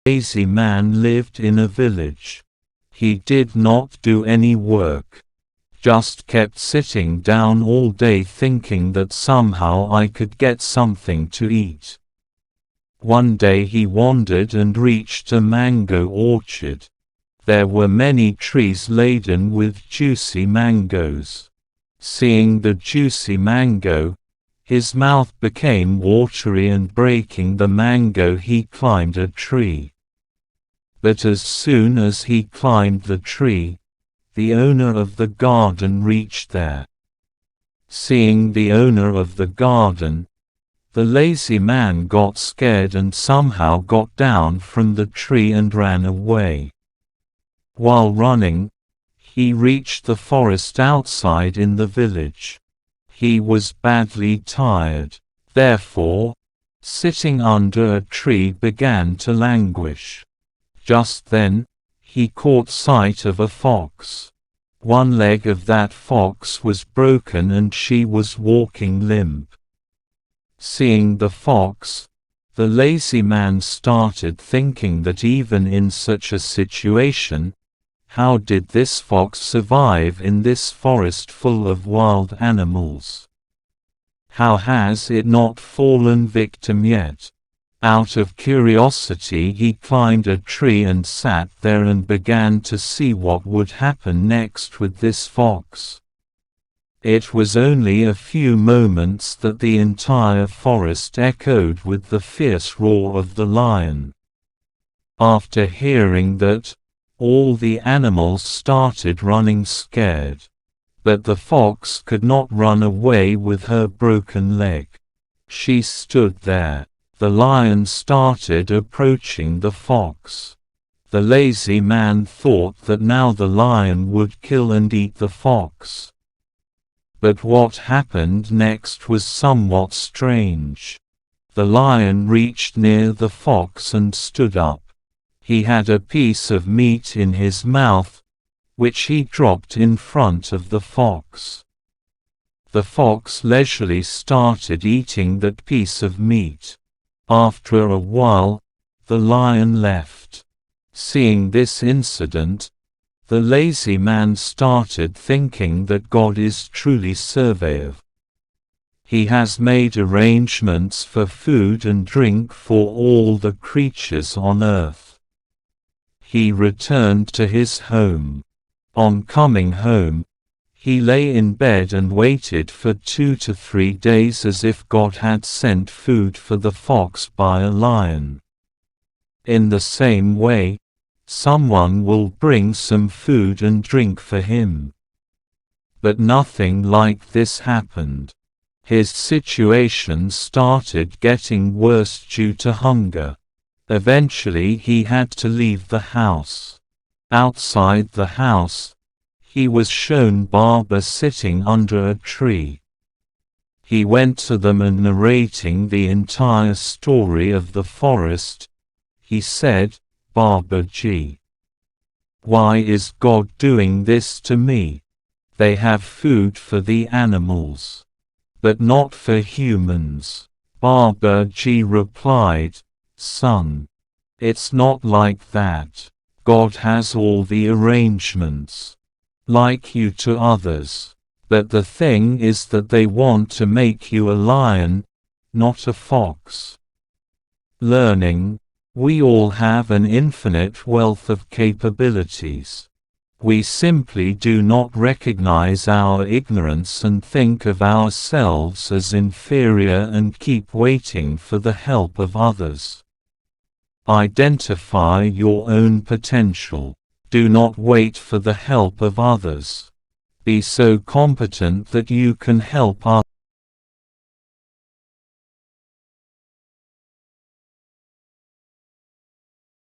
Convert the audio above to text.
lazy man lived in a village. He did not do any work. Just kept sitting down all day thinking that somehow I could get something to eat. One day he wandered and reached a mango orchard. There were many trees laden with juicy mangoes. Seeing the juicy mango, his mouth became watery, and breaking the mango he climbed a tree. But as soon as he climbed the tree, the owner of the garden reached there. Seeing the owner of the garden, the lazy man got scared and somehow got down from the tree and ran away. While running, he reached the forest outside in the village. He was badly tired. Therefore, sitting under a tree began to languish. Just then, he caught sight of a fox. One leg of that fox was broken and she was walking limp. Seeing the fox, the lazy man started thinking that even in such a situation, how did this fox survive in this forest full of wild animals? How has it not fallen victim yet? Out of curiosity he climbed a tree and sat there and began to see what would happen next with this fox. It was only a few moments that the entire forest echoed with the fierce roar of the lion. After hearing that, all the animals started running scared. But the fox could not run away with her broken leg. She stood there. The lion started approaching the fox. The lazy man thought that now the lion would kill and eat the fox. But what happened next was somewhat strange. The lion reached near the fox and stood up. He had a piece of meat in his mouth, which he dropped in front of the fox. The fox leisurely started eating that piece of meat. After a while, the lion left. Seeing this incident, the lazy man started thinking that God is truly surveyor. He has made arrangements for food and drink for all the creatures on earth. He returned to his home. On coming home, he lay in bed and waited for 2 to 3 days as if God had sent food for the fox by a lion. In the same way, someone will bring some food and drink for him. But nothing like this happened. His situation started getting worse due to hunger. Eventually he had to leave the house. Outside the house, he was shown Baba sitting under a tree. He went to them and narrating the entire story of the forest, he said, "Babaji, why is God doing this to me? They have food for the animals, but not for humans." Babaji replied, "Son, it's not like that. God has all the arrangements, like you to others. But the thing is that they want to make you a lion, not a fox." Learning. We all have an infinite wealth of capabilities. We simply do not recognize our ignorance and think of ourselves as inferior and keep waiting for the help of others. Identify your own potential. Do not wait for the help of others. Be so competent that you can help others.